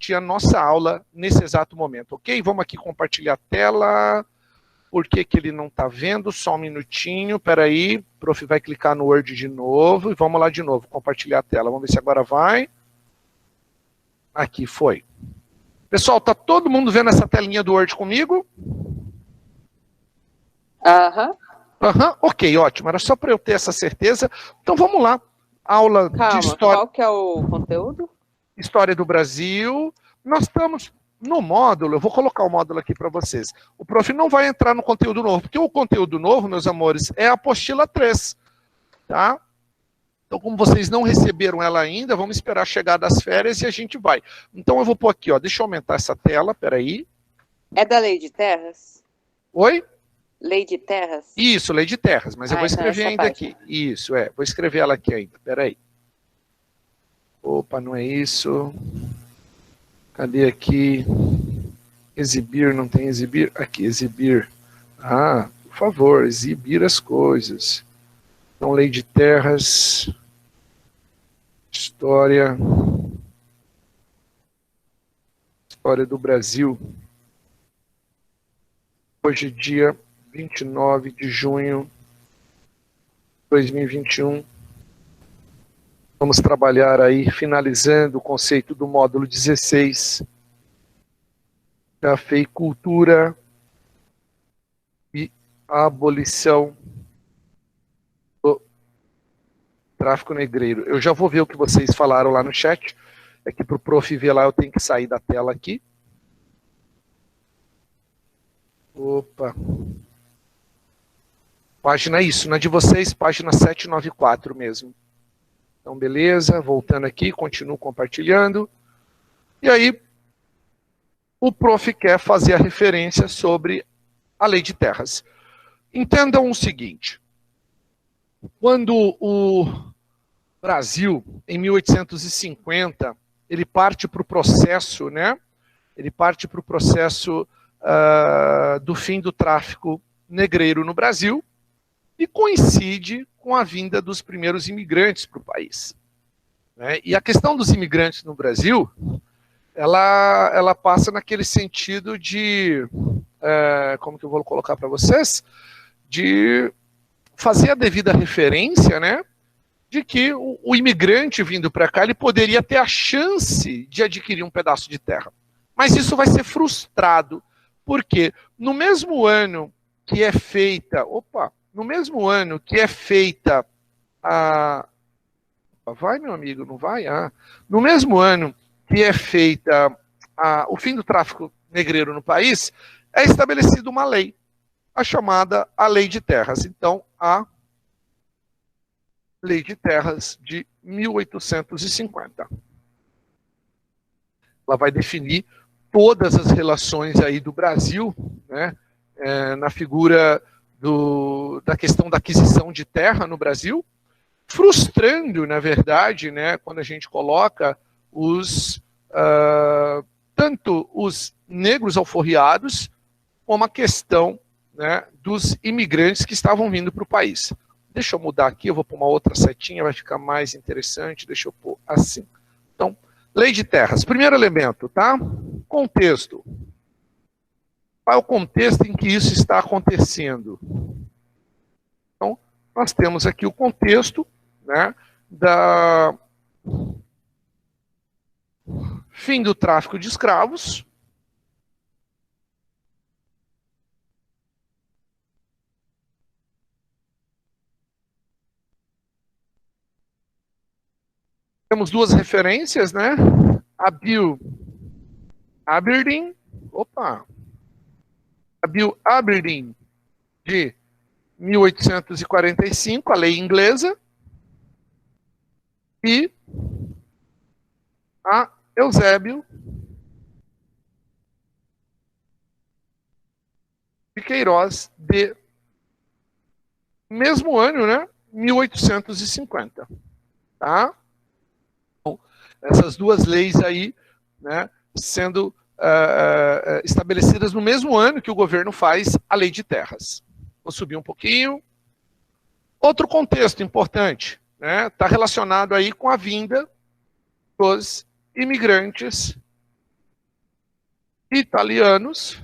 assistir a nossa aula nesse exato momento, ok? Vamos aqui compartilhar a tela. Por que que ele não está vendo? Só um minutinho, espera aí. O prof vai clicar no Word de novo e vamos lá de novo, compartilhar a tela. Vamos ver se agora vai. Aqui, foi. Pessoal, tá todo mundo vendo essa telinha do Word comigo? Aham. Ok, ótimo. Era só para eu ter essa certeza. Então vamos lá. Aula de história. Qual que é o conteúdo? História do Brasil. Nós estamos no módulo, eu vou colocar o módulo aqui para vocês. O prof não vai entrar no conteúdo novo, porque o conteúdo novo, meus amores, é a apostila 3. Tá? Então, como vocês não receberam ela ainda, vamos esperar chegar das férias e a gente vai. Então, eu vou pôr aqui, ó, deixa eu aumentar essa tela, peraí. É da Lei de Terras? Oi? Lei de Terras? Isso, Lei de Terras, mas eu vou escrever então ainda aqui. Isso, vou escrever ela aqui ainda, peraí. Opa, não é isso. Cadê aqui? Exibir, não tem exibir? Aqui, exibir. Ah, por favor, exibir as coisas. Então, Lei de Terras, História do Brasil. Hoje, dia 29 de junho de 2021. Vamos trabalhar aí, finalizando o conceito do módulo 16. Cafeicultura e a abolição do tráfico negreiro. Eu já vou ver o que vocês falaram lá no chat. É que para o prof ver lá eu tenho que sair da tela aqui. Opa. Página isso, na de vocês, página 794 mesmo. Então, beleza, voltando aqui, continuo compartilhando. E aí, o prof quer fazer a referência sobre a Lei de Terras. Entendam o seguinte. Quando o Brasil, em 1850, ele parte para o processo, né? Ele parte para o processo do fim do tráfico negreiro no Brasil e coincide com a vinda dos primeiros imigrantes para o país. Né? E a questão dos imigrantes no Brasil, ela passa naquele sentido de, como que eu vou colocar para vocês? De fazer a devida referência, né? De que o imigrante vindo para cá, ele poderia ter a chance de adquirir um pedaço de terra. Mas isso vai ser frustrado, porque no mesmo ano que é feita, no mesmo ano que é feita a... Vai, meu amigo, não vai? No mesmo ano que é feita o fim do tráfico negreiro no país, é estabelecida uma lei, a chamada a Lei de Terras. Então, a Lei de Terras de 1850. Ela vai definir todas as relações aí do Brasil, né, na figura da questão da aquisição de terra no Brasil, frustrando, na verdade, né, quando a gente coloca tanto os negros alforriados, como a questão, né, dos imigrantes que estavam vindo para o país. Deixa eu mudar aqui, eu vou pôr uma outra setinha, vai ficar mais interessante, deixa eu pôr assim. Então, Lei de Terras, primeiro elemento, tá? Contexto. Qual é o contexto em que isso está acontecendo? Então, nós temos aqui o contexto, né, da fim do tráfico de escravos. Temos duas referências, né? A Bill Aberdeen, a Bill Aberdeen de 1845, a lei inglesa, e a Eusébio de Queiroz, de mesmo ano, né? 1850. Tá? Então, essas duas leis aí, né, sendo estabelecidas no mesmo ano que o governo faz a Lei de Terras. Vou subir um pouquinho. Outro contexto importante, né, está relacionado aí com a vinda dos imigrantes italianos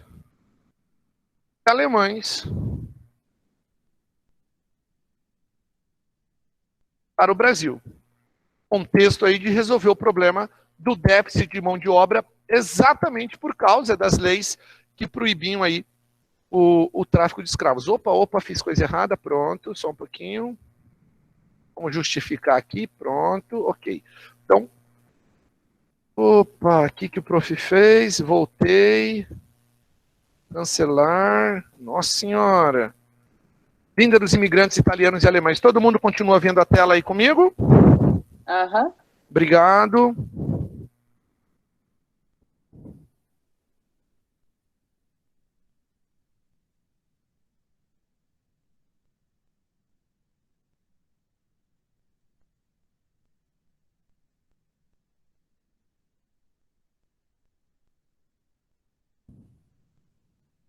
e alemães para o Brasil. Contexto aí de resolver o problema do déficit de mão de obra exatamente por causa das leis que proibiam aí o tráfico de escravos. Opa, fiz coisa errada, pronto, só um pouquinho. Vamos justificar aqui, pronto, ok. Então, aqui que o prof fez, voltei, cancelar, nossa senhora. Vinda dos imigrantes italianos e alemães. Todo mundo continua vendo a tela aí comigo? Aham. Obrigado.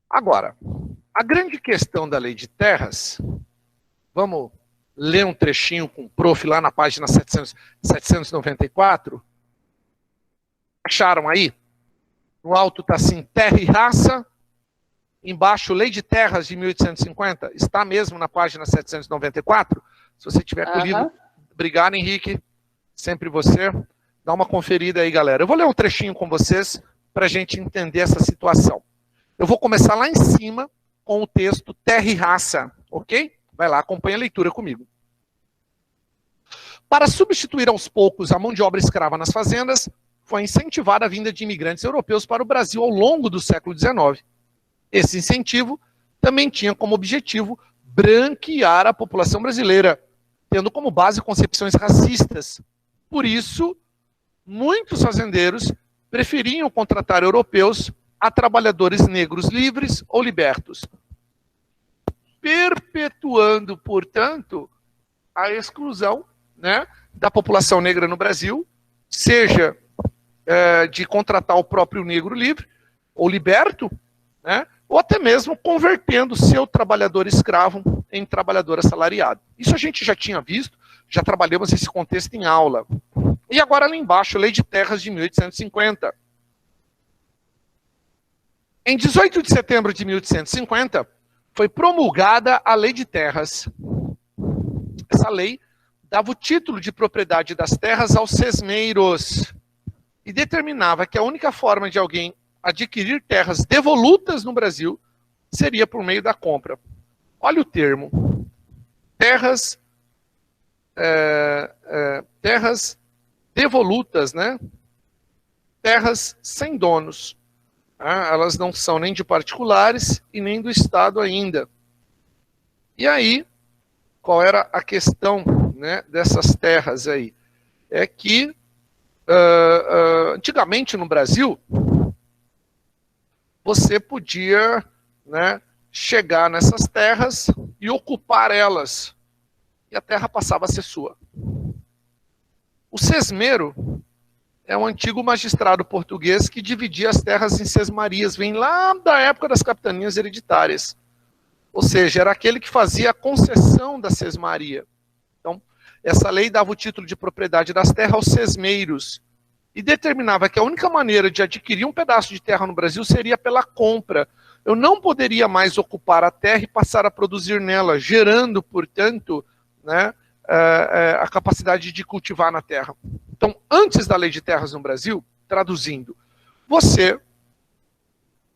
Agora, a grande questão da lei de terras, vamos ler um trechinho com o prof lá na página 794. Acharam aí? No alto está assim, terra e raça. Embaixo, lei de terras de 1850. Está mesmo na página 794. Se você tiver com o livro, obrigado, Henrique. Sempre você. Dá uma conferida aí, galera. Eu vou ler um trechinho com vocês para a gente entender essa situação. Eu vou começar lá em cima com o texto terra e raça, ok? Vai lá, acompanha a leitura comigo. Para substituir aos poucos a mão de obra escrava nas fazendas, foi incentivada a vinda de imigrantes europeus para o Brasil ao longo do século XIX. Esse incentivo também tinha como objetivo branquear a população brasileira, tendo como base concepções racistas. Por isso, muitos fazendeiros preferiam contratar europeus a trabalhadores negros livres ou libertos, perpetuando, portanto, a exclusão, né, da população negra no Brasil, seja de contratar o próprio negro livre ou liberto, né, ou até mesmo convertendo seu trabalhador escravo em trabalhador assalariado. Isso a gente já tinha visto, já trabalhamos esse contexto em aula. E agora lá embaixo, Lei de Terras de 1850. Em 18 de setembro de 1850, foi promulgada a Lei de Terras. Essa lei dava o título de propriedade das terras aos sesmeiros e determinava que a única forma de alguém adquirir terras devolutas no Brasil seria por meio da compra. Olha o termo. Terras devolutas, né? Terras sem donos. Elas não são nem de particulares e nem do Estado ainda. E aí, qual era a questão, né, dessas terras aí? É que, antigamente no Brasil, você podia, né, chegar nessas terras e ocupar elas. E a terra passava a ser sua. O sesmeiro é um antigo magistrado português que dividia as terras em sesmarias, vem lá da época das capitanias hereditárias. Ou seja, era aquele que fazia a concessão da sesmaria. Então, essa lei dava o título de propriedade das terras aos sesmeiros e determinava que a única maneira de adquirir um pedaço de terra no Brasil seria pela compra. Eu não poderia mais ocupar a terra e passar a produzir nela, gerando, portanto, né, a capacidade de cultivar na terra. Então, antes da Lei de Terras no Brasil, traduzindo, você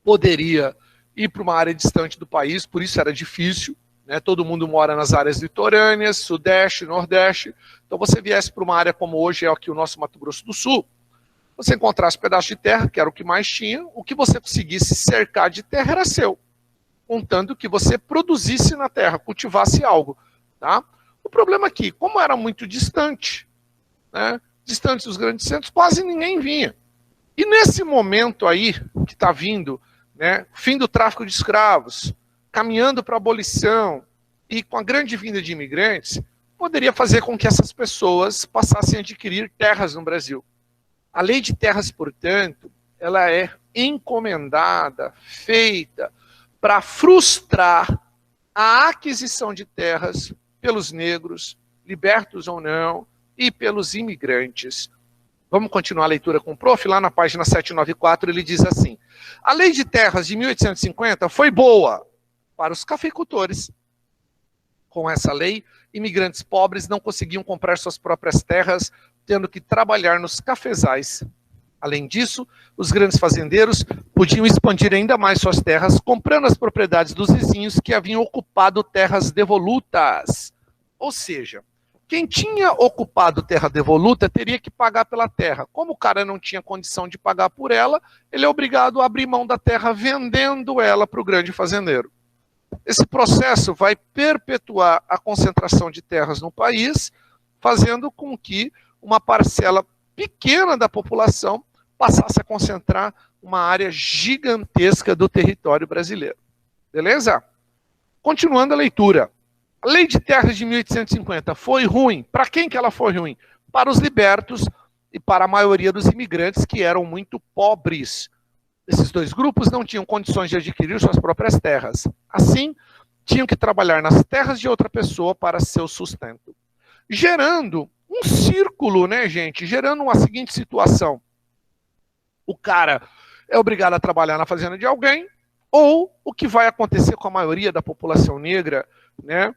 poderia ir para uma área distante do país, por isso era difícil, né? Todo mundo mora nas áreas litorâneas, Sudeste, Nordeste, então você viesse para uma área como hoje é aqui o nosso Mato Grosso do Sul, você encontrasse um pedaço de terra, que era o que mais tinha, o que você conseguisse cercar de terra era seu, contando que você produzisse na terra, cultivasse algo, tá? O problema aqui, como era muito distante, né, distante dos grandes centros, quase ninguém vinha. E nesse momento aí, que está vindo, né, fim do tráfico de escravos, caminhando para a abolição, e com a grande vinda de imigrantes, poderia fazer com que essas pessoas passassem a adquirir terras no Brasil. A Lei de Terras, portanto, ela é encomendada, feita para frustrar a aquisição de terras pelos negros, libertos ou não, e pelos imigrantes. Vamos continuar a leitura com o prof. Lá na página 794 ele diz assim: a lei de terras de 1850 foi boa para os cafeicultores. Com essa lei, imigrantes pobres não conseguiam comprar suas próprias terras, tendo que trabalhar nos cafezais. Além disso, os grandes fazendeiros podiam expandir ainda mais suas terras, comprando as propriedades dos vizinhos que haviam ocupado terras devolutas. Ou seja, quem tinha ocupado terra devoluta teria que pagar pela terra. Como o cara não tinha condição de pagar por ela, ele é obrigado a abrir mão da terra vendendo ela para o grande fazendeiro. Esse processo vai perpetuar a concentração de terras no país, fazendo com que uma parcela pequena da população passasse a concentrar uma área gigantesca do território brasileiro. Beleza? Continuando a leitura. A lei de terras de 1850 foi ruim. Para quem que ela foi ruim? Para os libertos e para a maioria dos imigrantes que eram muito pobres. Esses dois grupos não tinham condições de adquirir suas próprias terras. Assim, tinham que trabalhar nas terras de outra pessoa para seu sustento. Gerando um círculo, né, gente? Gerando uma seguinte situação. O cara é obrigado a trabalhar na fazenda de alguém, ou o que vai acontecer com a maioria da população negra, né?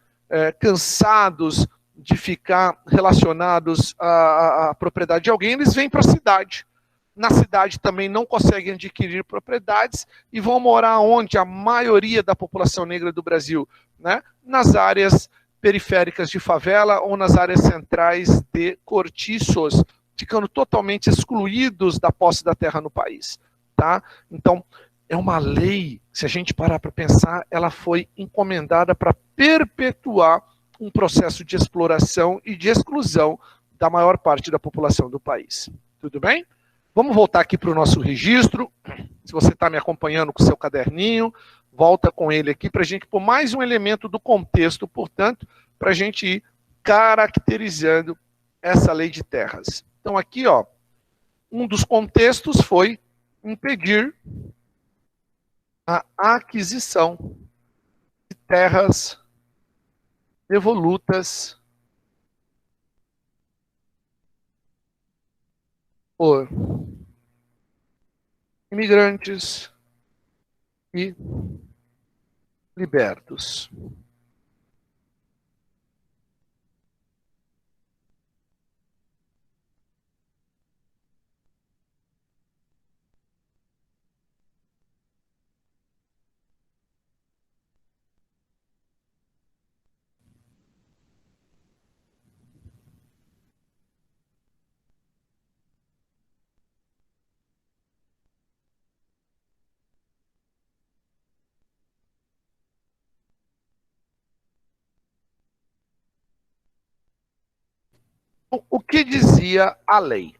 Cansados de ficar relacionados à propriedade de alguém, eles vêm para a cidade. Na cidade também não conseguem adquirir propriedades e vão morar onde a maioria da população negra do Brasil, né? Nas áreas periféricas de favela ou nas áreas centrais de cortiços, ficando totalmente excluídos da posse da terra no país. Tá? Então, é uma lei, se a gente parar para pensar, ela foi encomendada para perpetuar um processo de exploração e de exclusão da maior parte da população do país. Tudo bem? Vamos voltar aqui para o nosso registro. Se você está me acompanhando com o seu caderninho, volta com ele aqui para a gente pôr mais um elemento do contexto, portanto, para a gente ir caracterizando essa lei de terras. Então aqui, ó, um dos contextos foi impedir a aquisição de terras devolutas por imigrantes e libertos. O que dizia a lei?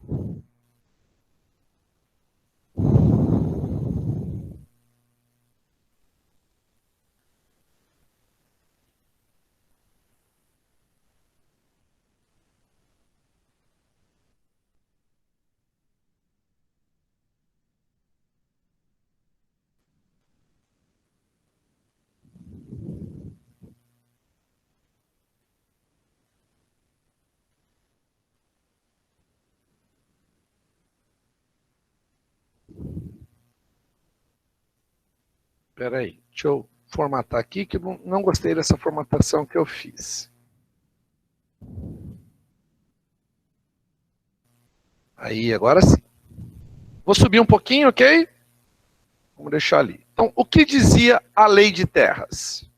Espera aí, deixa eu formatar aqui, que eu não gostei dessa formatação que eu fiz. Aí, agora sim. Vou subir um pouquinho, ok? Vamos deixar ali. Então, o que dizia a lei de terras?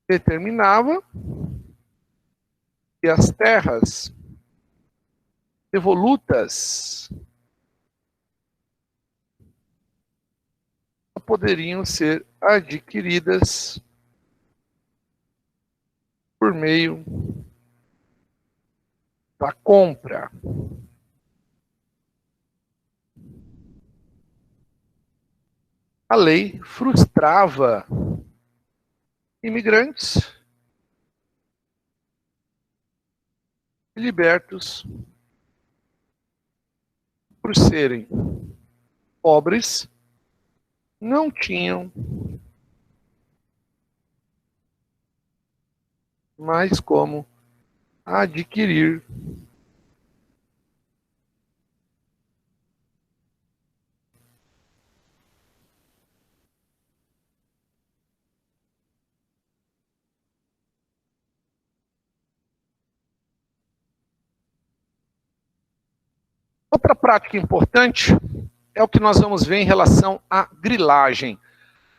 Determinava que as terras devolutas poderiam ser adquiridas por meio da compra. A lei frustrava imigrantes e libertos por serem pobres, não tinham mais como adquirir. Outra prática importante é o que nós vamos ver em relação à grilagem.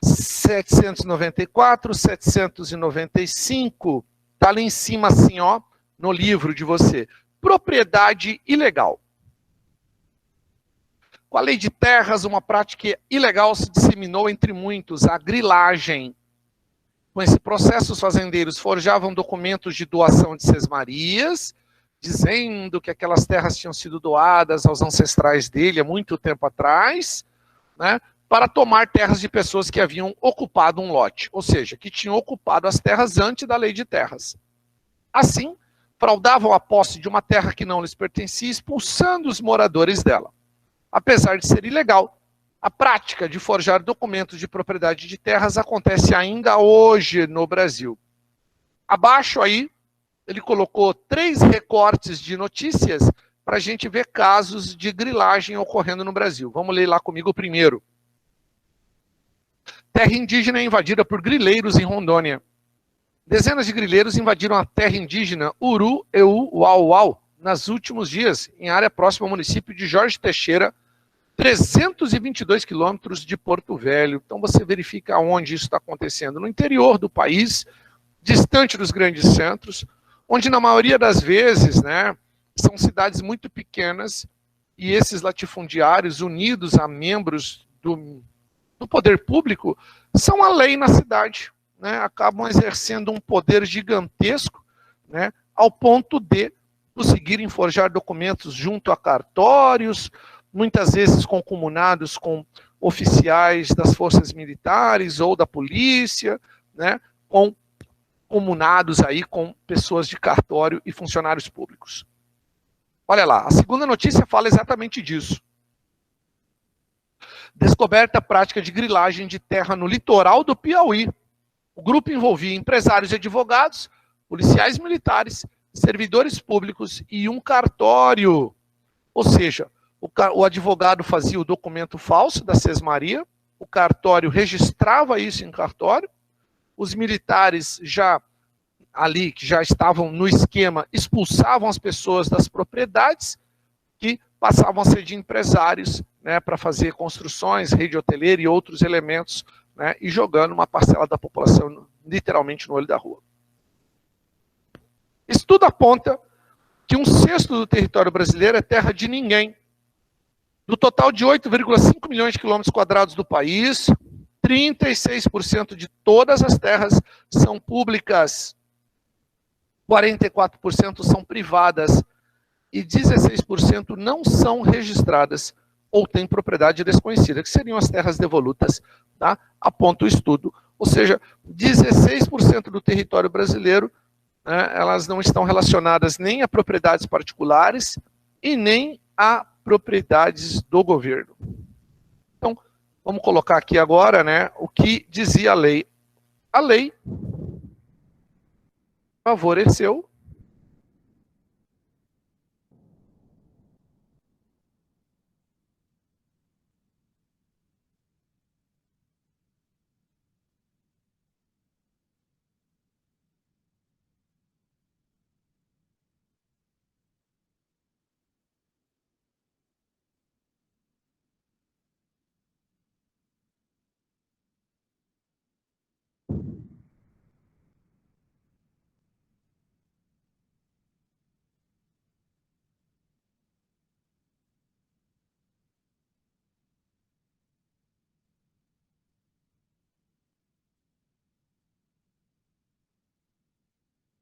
794, 795, está ali em cima assim, ó, no livro de você. Propriedade ilegal. Com a lei de terras, uma prática ilegal se disseminou entre muitos, a grilagem. Com esse processo, os fazendeiros forjavam documentos de doação de sesmarias, dizendo que aquelas terras tinham sido doadas aos ancestrais dele há muito tempo atrás, né, para tomar terras de pessoas que haviam ocupado um lote, ou seja, que tinham ocupado as terras antes da lei de terras. Assim, fraudavam a posse de uma terra que não lhes pertencia, expulsando os moradores dela. Apesar de ser ilegal, a prática de forjar documentos de propriedade de terras acontece ainda hoje no Brasil. Abaixo aí, ele colocou 3 recortes de notícias para a gente ver casos de grilagem ocorrendo no Brasil. Vamos ler lá comigo o primeiro. Terra indígena é invadida por grileiros em Rondônia. Dezenas de grileiros invadiram a terra indígena Uru-Eu-Uau-Uau nos últimos dias, em área próxima ao município de Jorge Teixeira, 322 quilômetros de Porto Velho. Então você verifica onde isso está acontecendo. No interior do país, distante dos grandes centros, onde na maioria das vezes, né, são cidades muito pequenas e esses latifundiários unidos a membros do poder público são a lei na cidade, né, acabam exercendo um poder gigantesco, né, ao ponto de conseguirem forjar documentos junto a cartórios, muitas vezes concomunados com oficiais das forças militares ou da polícia, né, comunados aí com pessoas de cartório e funcionários públicos. Olha lá, a segunda notícia fala exatamente disso. Descoberta a prática de grilagem de terra no litoral do Piauí. O grupo envolvia empresários e advogados, policiais militares, servidores públicos e um cartório. Ou seja, o advogado fazia o documento falso da sesmaria, o cartório registrava isso em cartório, os militares já ali, que já estavam no esquema, expulsavam as pessoas das propriedades, que passavam a ser de empresários, né, para fazer construções, rede hoteleira e outros elementos, né, e jogando uma parcela da população literalmente no olho da rua. Isso tudo aponta que 1/6 do território brasileiro é terra de ninguém. Do total de 8,5 milhões de quilômetros quadrados do país, 36% de todas as terras são públicas, 44% são privadas e 16% não são registradas ou têm propriedade desconhecida, que seriam as terras devolutas, tá? Aponta o estudo. Ou seja, 16% do território brasileiro, né, elas não estão relacionadas nem a propriedades particulares e nem a propriedades do governo. Então, vamos colocar aqui agora, né, o que dizia a lei. A lei favoreceu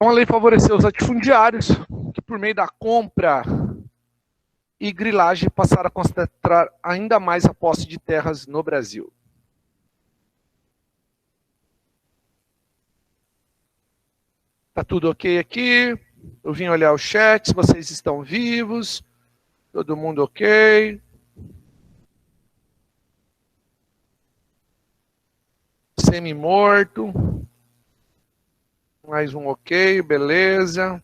Então, a lei favoreceu os latifundiários, que por meio da compra e grilagem passaram a concentrar ainda mais a posse de terras no Brasil. Tá tudo ok aqui? Eu vim olhar o chat, se vocês estão vivos. Todo mundo ok? Semi-morto. Mais um ok, beleza.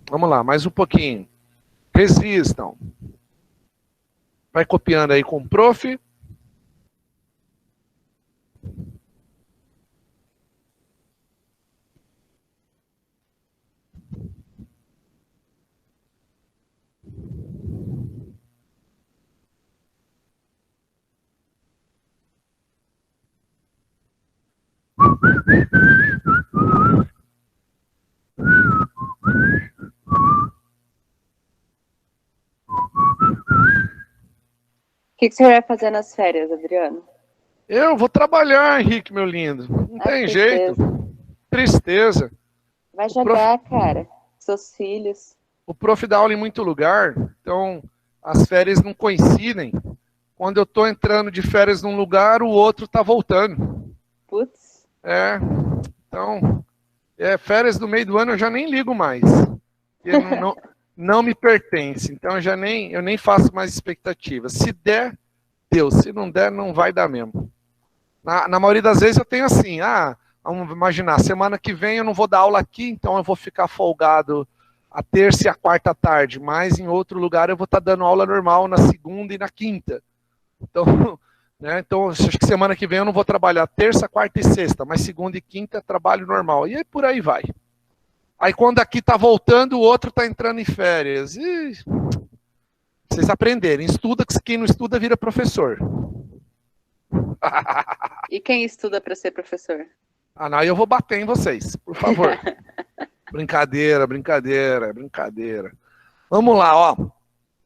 Vamos lá, mais um pouquinho. Resistam. Vai copiando aí com o prof. O que o senhor vai fazer nas férias, Adriano? Eu vou trabalhar, Henrique, meu lindo. Não tem jeito. Tristeza. Vai jogar, cara. Seus filhos. O prof dá aula em muito lugar, então as férias não coincidem. Quando eu estou entrando de férias num lugar, o outro está voltando. Putz. Então, férias do meio do ano eu já nem ligo mais. Não me pertence, então eu nem faço mais expectativas. Se der, deu. Se não der, não vai dar mesmo. Na maioria das vezes eu tenho assim, vamos imaginar, semana que vem eu não vou dar aula aqui, então eu vou ficar folgado a terça e a quarta tarde, mas em outro lugar eu vou estar dando aula normal na segunda e na quinta. Então, então acho que semana que vem eu não vou trabalhar terça, quarta e sexta, mas segunda e quinta trabalho normal. E aí por aí vai. Aí quando aqui está voltando, o outro está entrando em férias. E vocês aprenderem, estuda, que quem não estuda vira professor. E quem estuda para ser professor? Não, eu vou bater em vocês, por favor. Brincadeira. Vamos lá, ó.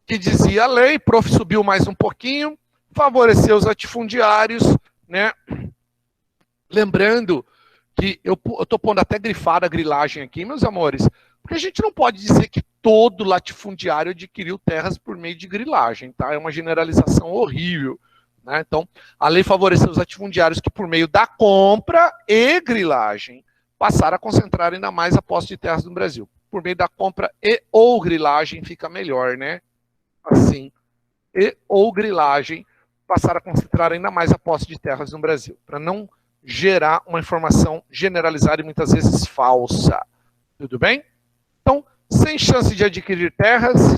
Que dizia a lei, prof subiu mais um pouquinho, favorecer os latifundiários, né? Lembrando que eu estou pondo até grifada a grilagem aqui, meus amores, porque a gente não pode dizer que todo latifundiário adquiriu terras por meio de grilagem, tá? É uma generalização horrível. Né? Então, a lei favoreceu os latifundiários que, por meio da compra e grilagem, passaram a concentrar ainda mais a posse de terras no Brasil. Por meio da compra e ou grilagem fica melhor, né? Assim, e ou grilagem, passaram a concentrar ainda mais a posse de terras no Brasil, para não gerar uma informação generalizada e muitas vezes falsa. Tudo bem? Então, sem chance de adquirir terras,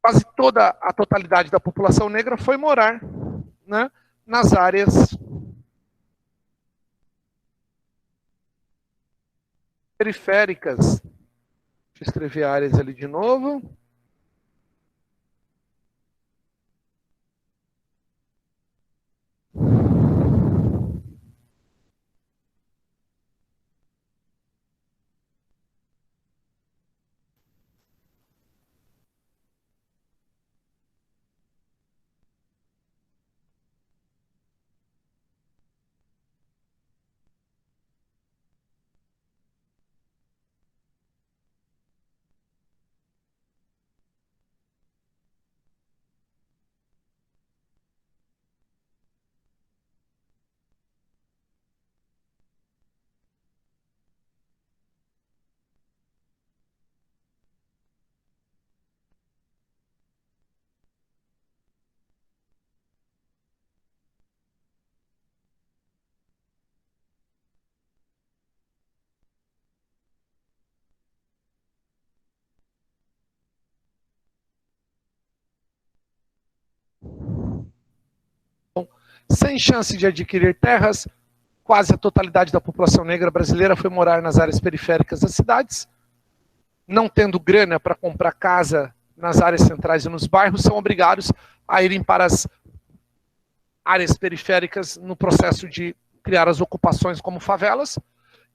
quase toda a totalidade da população negra foi morar, né, nas áreas periféricas. Deixa eu escrever áreas ali de novo. Sem chance de adquirir terras, quase a totalidade da população negra brasileira foi morar nas áreas periféricas das cidades. Não tendo grana para comprar casa nas áreas centrais e nos bairros, são obrigados a irem para as áreas periféricas no processo de criar as ocupações como favelas,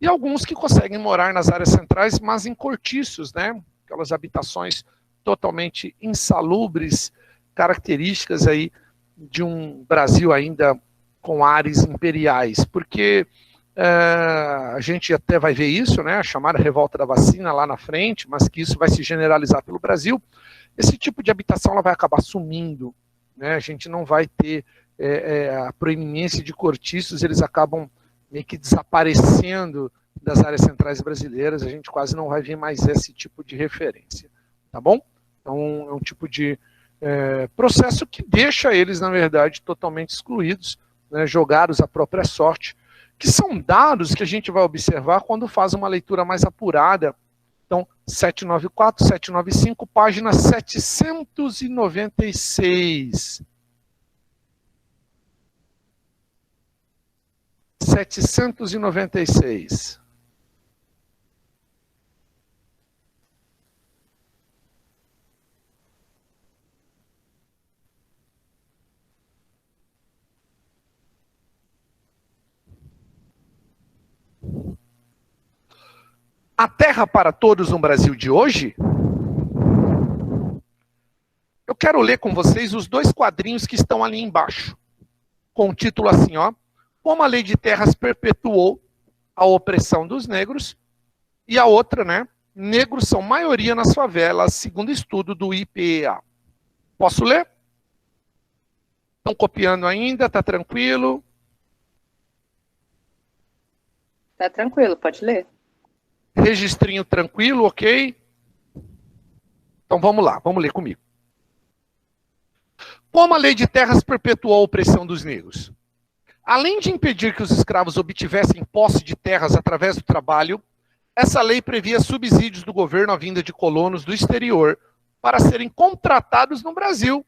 e alguns que conseguem morar nas áreas centrais, mas em cortiços, né? Aquelas habitações totalmente insalubres, características aí de um Brasil ainda com ares imperiais, porque a gente até vai ver isso, né, a chamada revolta da vacina lá na frente, mas que isso vai se generalizar pelo Brasil. Esse tipo de habitação ela vai acabar sumindo, né, a gente não vai ter a proeminência de cortiços, eles acabam meio que desaparecendo das áreas centrais brasileiras, a gente quase não vai ver mais esse tipo de referência, tá bom? Então, é um tipo de processo que deixa eles, na verdade, totalmente excluídos, né, jogados à própria sorte, que são dados que a gente vai observar quando faz uma leitura mais apurada. Então, 794, 795, página 796. 796. A Terra para Todos no Brasil de hoje? Eu quero ler com vocês os dois quadrinhos que estão ali embaixo, com o título assim, ó, como a lei de terras perpetuou a opressão dos negros, e a outra, né, negros são maioria nas favelas, segundo estudo do IPEA. Posso ler? Estão copiando ainda? Tá tranquilo? Tá tranquilo, pode ler. Registrinho tranquilo, ok? Então vamos lá, vamos ler comigo. Como a lei de terras perpetuou a opressão dos negros? Além de impedir que os escravos obtivessem posse de terras através do trabalho, essa lei previa subsídios do governo à vinda de colonos do exterior para serem contratados no Brasil,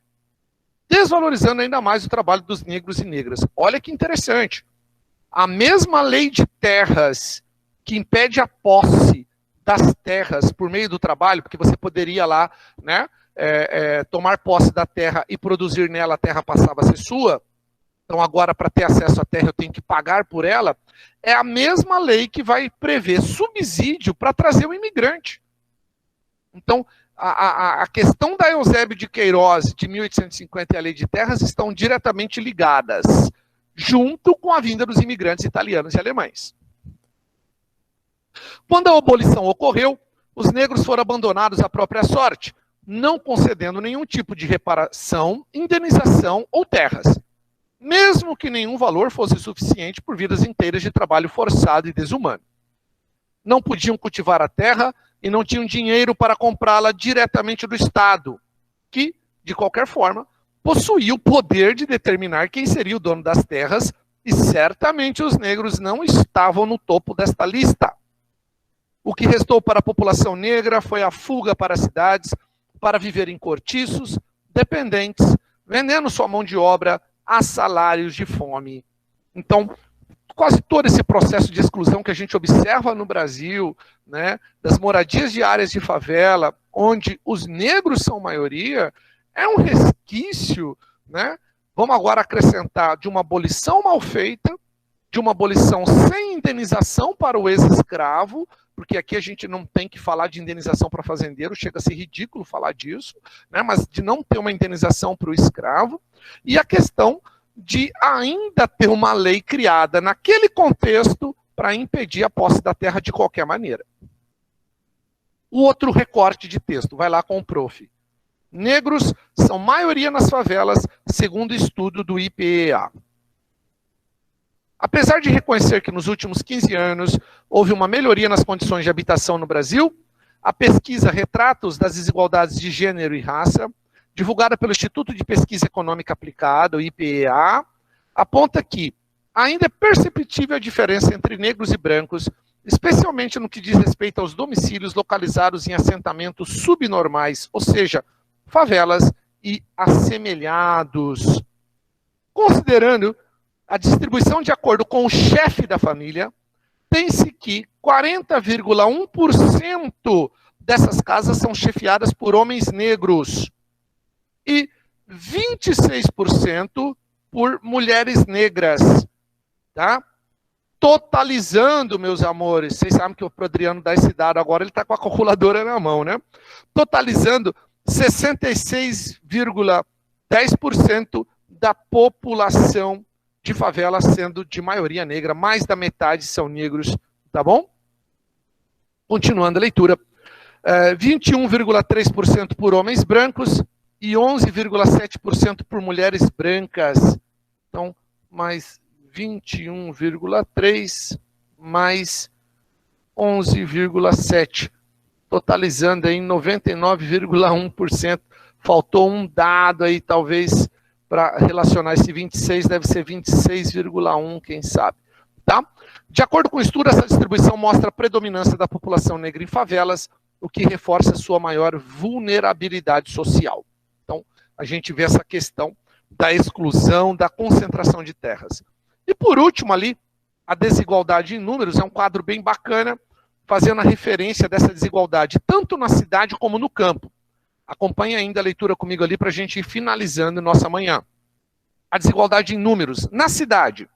desvalorizando ainda mais o trabalho dos negros e negras. Olha que interessante. A mesma lei de terras que impede a posse das terras por meio do trabalho, porque você poderia lá, né, tomar posse da terra e produzir nela, a terra passava a ser sua. Então agora, para ter acesso à terra, eu tenho que pagar por ela. É a mesma lei que vai prever subsídio para trazer o imigrante. Então, a questão da Eusébio de Queiroz, de 1850, e a lei de terras estão diretamente ligadas, junto com a vinda dos imigrantes italianos e alemães. Quando a abolição ocorreu, os negros foram abandonados à própria sorte, não concedendo nenhum tipo de reparação, indenização ou terras, mesmo que nenhum valor fosse suficiente por vidas inteiras de trabalho forçado e desumano. Não podiam cultivar a terra e não tinham dinheiro para comprá-la diretamente do Estado, que, de qualquer forma, possuía o poder de determinar quem seria o dono das terras, e certamente os negros não estavam no topo desta lista. O que restou para a população negra foi a fuga para as cidades, para viver em cortiços, dependentes, vendendo sua mão de obra a salários de fome. Então, quase todo esse processo de exclusão que a gente observa no Brasil, né, das moradias de áreas de favela, onde os negros são maioria, é um resquício, né? Vamos agora acrescentar, de uma abolição mal feita, de uma abolição sem indenização para o ex-escravo, porque aqui a gente não tem que falar de indenização para fazendeiro, chega a ser ridículo falar disso, né? Mas de não ter uma indenização para o escravo, e a questão de ainda ter uma lei criada naquele contexto para impedir a posse da terra de qualquer maneira. O outro recorte de texto, vai lá com o prof. Negros são maioria nas favelas, segundo estudo do IPEA. Apesar de reconhecer que nos últimos 15 anos houve uma melhoria nas condições de habitação no Brasil, a pesquisa Retratos das Desigualdades de Gênero e Raça, divulgada pelo Instituto de Pesquisa Econômica Aplicada, o IPEA, aponta que ainda é perceptível a diferença entre negros e brancos, especialmente no que diz respeito aos domicílios localizados em assentamentos subnormais, ou seja, favelas e assemelhados. Considerando a distribuição de acordo com o chefe da família, tem-se que 40,1% dessas casas são chefiadas por homens negros e 26% por mulheres negras, tá? Totalizando, meus amores, vocês sabem que o Adriano dá esse dado agora, ele está com a calculadora na mão, né? Totalizando 66,10% da população de favela sendo de maioria negra, mais da metade são negros, tá bom? Continuando a leitura, 21,3% por homens brancos e 11,7% por mulheres brancas. Então, mais 21,3 mais 11,7, totalizando aí 99,1%. Faltou um dado aí, talvez, para relacionar esse 26, deve ser 26,1, quem sabe. Tá? De acordo com o estudo, essa distribuição mostra a predominância da população negra em favelas, o que reforça a sua maior vulnerabilidade social. Então, a gente vê essa questão da exclusão, da concentração de terras. E por último ali, a desigualdade em números, é um quadro bem bacana, fazendo a referência dessa desigualdade, tanto na cidade como no campo. Acompanhe ainda a leitura comigo ali para a gente ir finalizando nossa manhã. A desigualdade em números. Na cidade,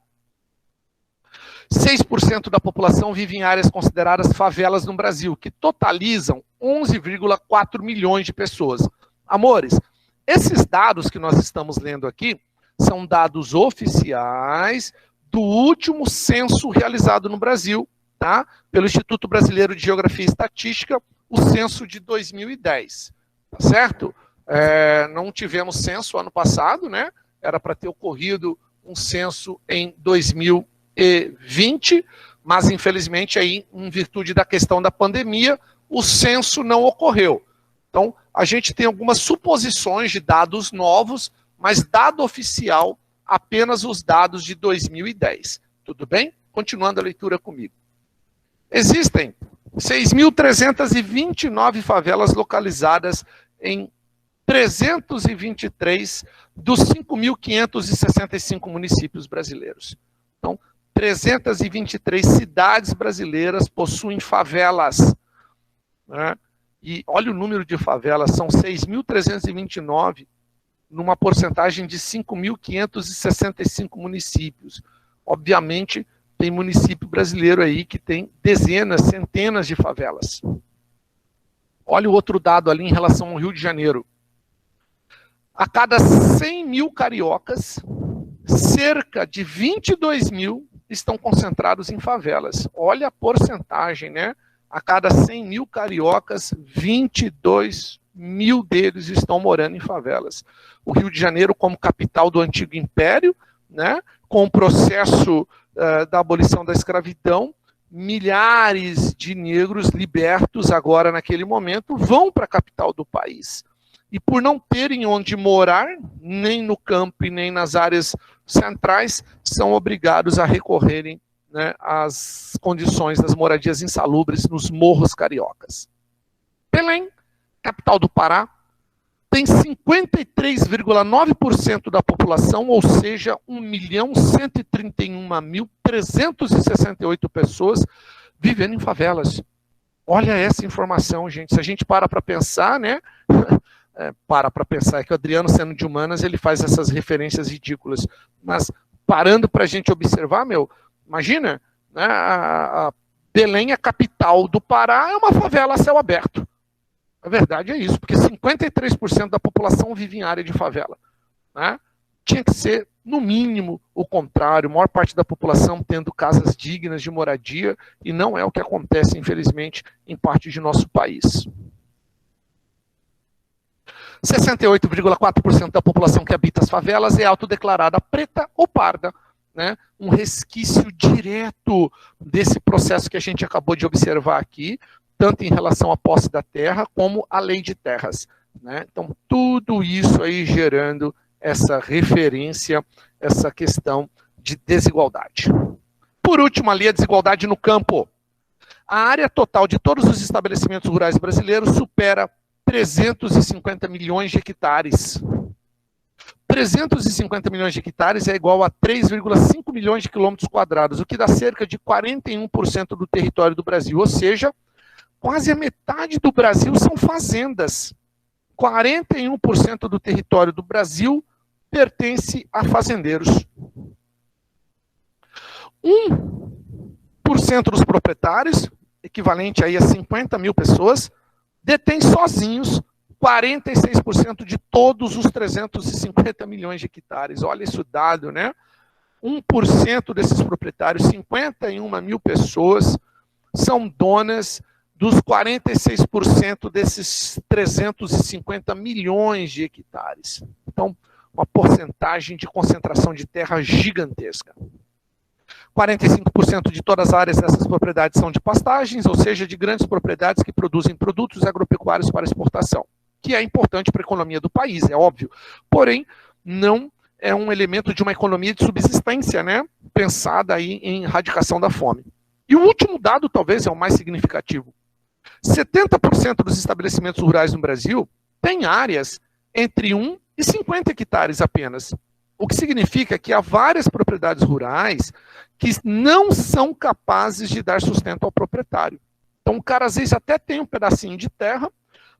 6% da população vive em áreas consideradas favelas no Brasil, que totalizam 11,4 milhões de pessoas. Amores, esses dados que nós estamos lendo aqui são dados oficiais do último censo realizado no Brasil, tá? Pelo Instituto Brasileiro de Geografia e Estatística, o censo de 2010. Tá certo? Não tivemos censo ano passado, né? Era para ter ocorrido um censo em 2020, mas infelizmente aí, em virtude da questão da pandemia, o censo não ocorreu. Então, a gente tem algumas suposições de dados novos, mas dado oficial, apenas os dados de 2010. Tudo bem? Continuando a leitura comigo. Existem 6.329 favelas localizadas em 323 dos 5.565 municípios brasileiros. Então, 323 cidades brasileiras possuem favelas, né? E olha o número de favelas, são 6.329, numa porcentagem de 5.565 municípios. Obviamente, tem município brasileiro aí que tem dezenas, centenas de favelas. Olha o outro dado ali em relação ao Rio de Janeiro. A cada 100 mil cariocas, cerca de 22 mil estão concentrados em favelas. Olha a porcentagem, né? A cada 100 mil cariocas, 22 mil deles estão morando em favelas. O Rio de Janeiro, como capital do antigo império, né? Com o processo da abolição da escravidão, milhares de negros libertos agora naquele momento vão para a capital do país. E por não terem onde morar, nem no campo e nem nas áreas centrais, são obrigados a recorrerem, né, às condições das moradias insalubres nos morros cariocas. Belém, capital do Pará, tem 53,9% da população, ou seja, 1.131.368 pessoas vivendo em favelas. Olha essa informação, gente. Se a gente para pensar, né? Para pensar, é que o Adriano, sendo de humanas, ele faz essas referências ridículas. Mas parando para a gente observar, imagina, né, a Belém, a capital do Pará, é uma favela a céu aberto. A verdade é isso, porque 53% da população vive em área de favela, né? Tinha que ser, no mínimo, o contrário, a maior parte da população tendo casas dignas de moradia, e não é o que acontece, infelizmente, em parte de nosso país. 68,4% da população que habita as favelas é autodeclarada preta ou parda, né? Um resquício direto desse processo que a gente acabou de observar aqui, tanto em relação à posse da terra, como à lei de terras, né? Então, tudo isso aí gerando essa referência, essa questão de desigualdade. Por último, ali, a desigualdade no campo. A área total de todos os estabelecimentos rurais brasileiros supera 350 milhões de hectares. 350 milhões de hectares é igual a 3,5 milhões de quilômetros quadrados, o que dá cerca de 41% do território do Brasil, ou seja, quase a metade do Brasil são fazendas. 41% do território do Brasil pertence a fazendeiros. 1% dos proprietários, equivalente aí a 50 mil pessoas, detém sozinhos 46% de todos os 350 milhões de hectares. Olha esse dado, né? 1% desses proprietários, 51 mil pessoas, são donas dos 46% desses 350 milhões de hectares. Então, uma porcentagem de concentração de terra gigantesca. 45% de todas as áreas dessas propriedades são de pastagens, ou seja, de grandes propriedades que produzem produtos agropecuários para exportação, que é importante para a economia do país, é óbvio. Porém, não é um elemento de uma economia de subsistência, né? Pensada aí em erradicação da fome. E o último dado, talvez, é o mais significativo. 70% dos estabelecimentos rurais no Brasil têm áreas entre 1 e 50 hectares apenas. O que significa que há várias propriedades rurais que não são capazes de dar sustento ao proprietário. Então, o cara, às vezes, até tem um pedacinho de terra,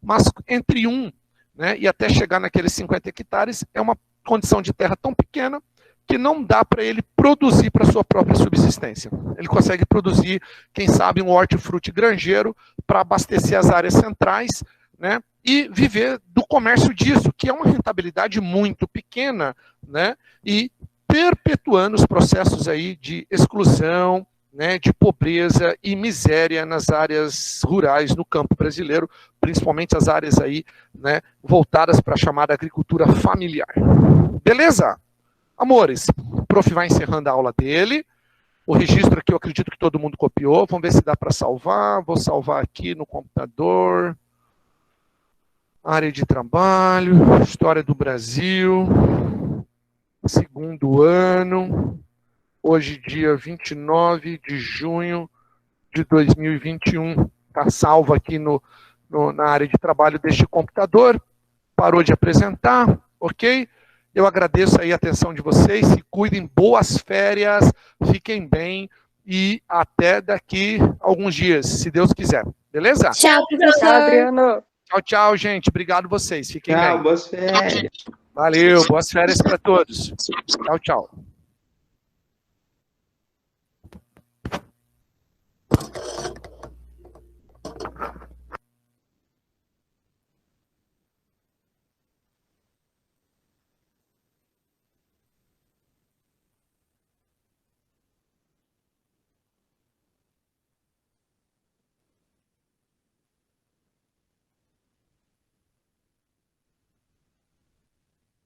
mas entre 1, né, e até chegar naqueles 50 hectares, é uma condição de terra tão pequena que não dá para ele produzir para sua própria subsistência. Ele consegue produzir, quem sabe, um hortifruti granjeiro para abastecer as áreas centrais, né, e viver do comércio disso, que é uma rentabilidade muito pequena, né, e perpetuando os processos aí de exclusão, né, de pobreza e miséria nas áreas rurais no campo brasileiro, principalmente as áreas aí, né, voltadas para a chamada agricultura familiar. Beleza? Amores, o prof vai encerrando a aula dele. O registro aqui eu acredito que todo mundo copiou. Vamos ver se dá para salvar. Vou salvar aqui no computador. Área de trabalho, história do Brasil, segundo ano, hoje dia 29 de junho de 2021. Está salvo aqui na área de trabalho deste computador. Parou de apresentar, ok? Eu agradeço aí a atenção de vocês, se cuidem, boas férias, fiquem bem e até daqui a alguns dias, se Deus quiser. Beleza? Tchau, professor. Tchau, Adriano. Tchau, tchau, gente. Obrigado vocês. Fiquem bem. Boas férias. Valeu, boas férias para todos. Tchau, tchau.